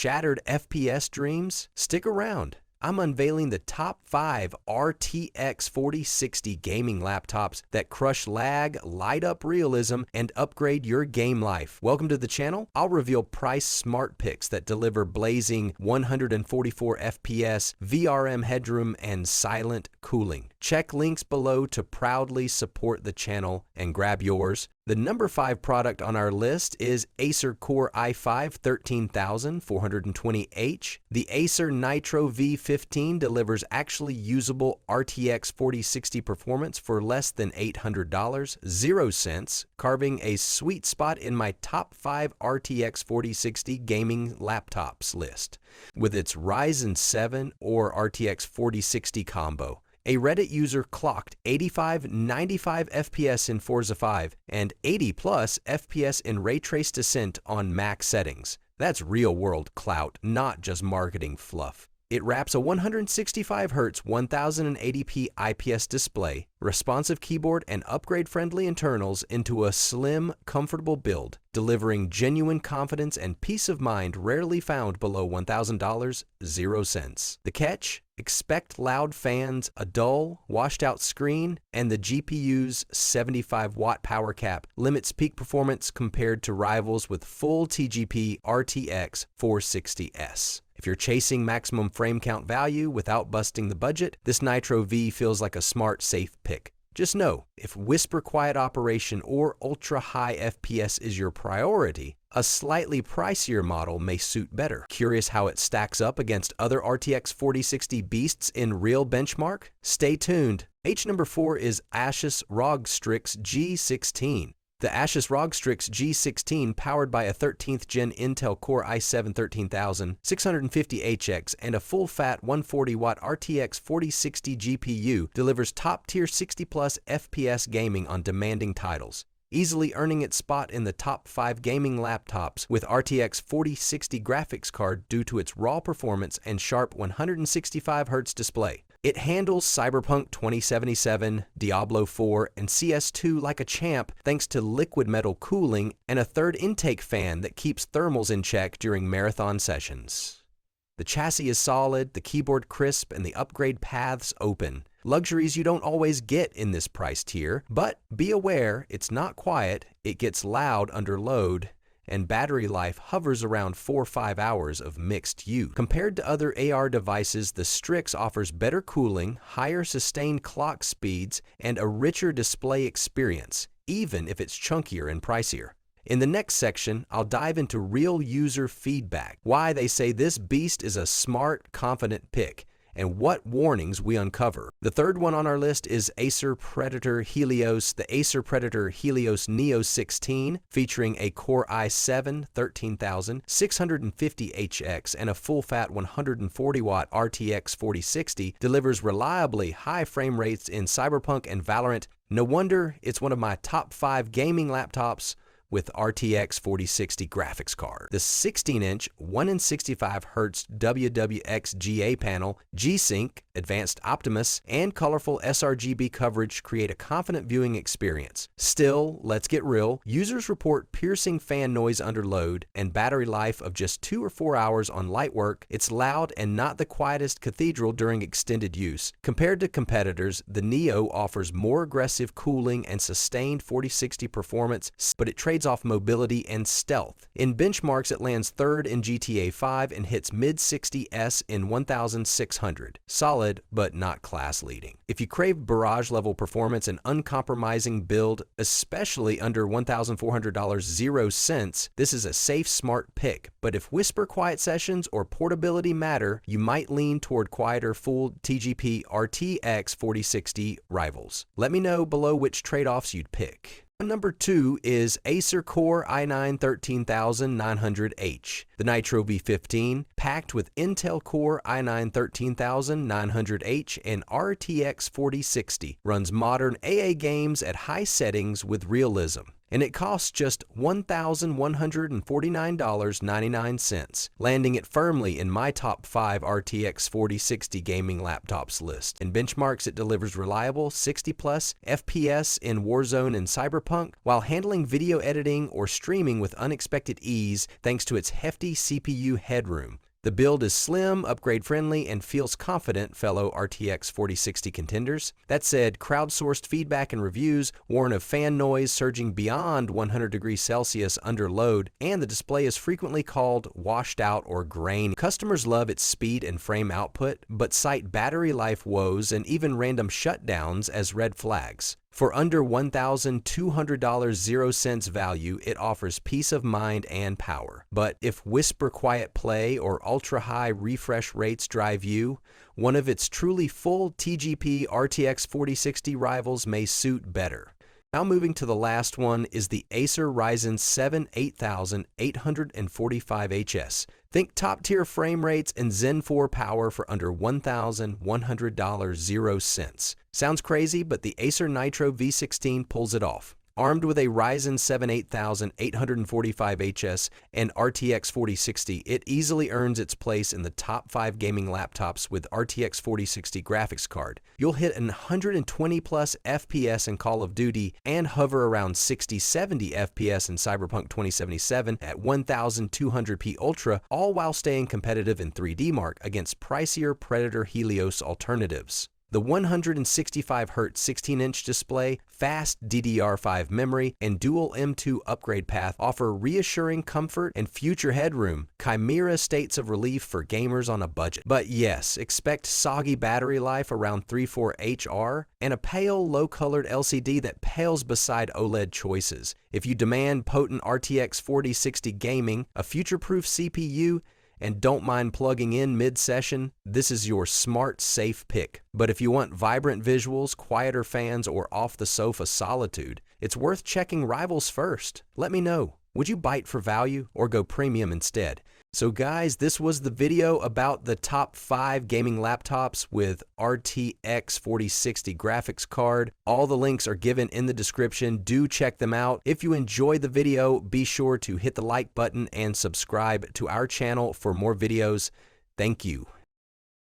shattered FPS dreams? Stick around. I'm unveiling the top 5 RTX 4060 gaming laptops that crush lag, light up realism, and upgrade your game life. Welcome to the channel. I'll reveal price smart picks that deliver blazing 144 FPS, VRM headroom, and silent cooling. Check links below to proudly support the channel and grab yours. The number 5 product on our list is Acer Core i5 13420H. The Acer Nitro V15 delivers actually usable RTX 4060 performance for less than $800, 0 cents, carving a sweet spot in my top 5 RTX 4060 gaming laptops list, with its Ryzen 7 or RTX 4060 combo. A Reddit user clocked 85-95 FPS in Forza 5 and 80+ FPS in ray trace descent on max settings. That's real-world clout, not just marketing fluff. It wraps a 165 Hz 1080p IPS display, responsive keyboard, and upgrade-friendly internals into a slim, comfortable build, delivering genuine confidence and peace of mind rarely found below $1,000, 0 cents. The catch? Expect loud fans, a dull, washed-out screen, and the GPU's 75-watt power cap limits peak performance compared to rivals with full TGP RTX 460S. If you're chasing maximum frame count value without busting the budget, this Nitro V feels like a smart, safe pick. Just know, if whisper quiet operation or ultra-high FPS is your priority, a slightly pricier model may suit better. Curious how it stacks up against other RTX 4060 beasts in real benchmark? Stay tuned. Number 4 is ASUS ROG Strix G16. The ASUS ROG Strix G16, powered by a 13th Gen Intel Core i7 13650HX and a full-fat 140-watt RTX 4060 GPU, delivers top-tier 60+ FPS gaming on demanding titles, easily earning its spot in the top 5 gaming laptops with RTX 4060 graphics card due to its raw performance and sharp 165 Hz display. It handles Cyberpunk 2077, Diablo 4, and CS2 like a champ thanks to liquid metal cooling and a third intake fan that keeps thermals in check during marathon sessions. The chassis is solid, the keyboard crisp, and the upgrade paths open. Luxuries you don't always get in this price tier, but be aware it's not quiet, it gets loud under load, and battery life hovers around 4-5 hours of mixed use. Compared to other AR devices, the Strix offers better cooling, higher sustained clock speeds, and a richer display experience, even if it's chunkier and pricier. In the next section, I'll dive into real user feedback, why they say this beast is a smart, confident pick, and what warnings we uncover. The third one on our list is Acer Predator Helios, the Acer Predator Helios Neo 16, featuring a Core i7 13650HX and a full-fat 140-watt RTX 4060, delivers reliably high frame rates in Cyberpunk and Valorant. No wonder it's one of my top 5 gaming laptops with RTX 4060 graphics card. The 16-inch 165Hz WWXGA panel, G-Sync, Advanced Optimus, and colorful sRGB coverage create a confident viewing experience. Still, let's get real, users report piercing fan noise under load and battery life of just 2 or 4 hours on light work. It's loud and not the quietest cathedral during extended use. Compared to competitors, the Neo offers more aggressive cooling and sustained 4060 performance, but it trades off mobility and stealth. In benchmarks, it lands third in GTA 5 and hits mid-60s in 1600. Solid, but not class-leading. If you crave barrage-level performance and uncompromising build, especially under $1,400, 0 cents, this is a safe, smart pick. But if whisper quiet sessions or portability matter, you might lean toward quieter full TGP RTX 4060 rivals. Let me know below which trade-offs you'd pick. Number 2 is Acer Core i9 13900H. The Nitro V15, packed with Intel Core i9 13900H and RTX 4060, runs modern AA games at high settings with realism. and it costs just $1,149.99, landing it firmly in my top 5 RTX 4060 gaming laptops list. In benchmarks, it delivers reliable 60+ FPS in Warzone and Cyberpunk, while handling video editing or streaming with unexpected ease thanks to its hefty CPU headroom. The build is slim, upgrade-friendly, and feels confident, fellow RTX 4060 contenders. That said, crowdsourced feedback and reviews warn of fan noise surging beyond 100 degrees Celsius under load, and the display is frequently called washed out or grainy. Customers love its speed and frame output, but cite battery life woes and even random shutdowns as red flags. For under $1,200.00 value, it offers peace of mind and power. But if whisper quiet play or ultra-high refresh rates drive you, one of its truly full TGP RTX 4060 rivals may suit better. Now moving to the last one is the Acer Ryzen 7 8845HS. Think top-tier frame rates and Zen 4 power for under $1,100.00. Sounds crazy, but the Acer Nitro V16 pulls it off. Armed with a Ryzen 7 8845HS and RTX 4060, it easily earns its place in the top 5 gaming laptops with RTX 4060 graphics card. You'll hit 120+ FPS in Call of Duty and hover around 60-70 FPS in Cyberpunk 2077 at 1200p Ultra, all while staying competitive in 3D Mark against pricier Predator Helios alternatives. The 165 Hz 16-inch display, fast DDR5 memory, and dual M2 upgrade path offer reassuring comfort and future headroom, chimera states of relief for gamers on a budget. But yes, expect soggy battery life around 3.4 HR and a pale, low-colored LCD that pales beside OLED choices. If you demand potent RTX 4060 gaming, a future-proof CPU, and don't mind plugging in mid-session, this is your smart, safe pick. But if you want vibrant visuals, quieter fans, or off-the-sofa solitude, it's worth checking rivals first. Let me know. Would you bite for value or go premium instead? So guys, this was the video about the top 5 gaming laptops with RTX 4060 graphics card. All the links are given in the description. Do check them out. If you enjoyed the video, be sure to hit the like button and subscribe to our channel for more videos. Thank you.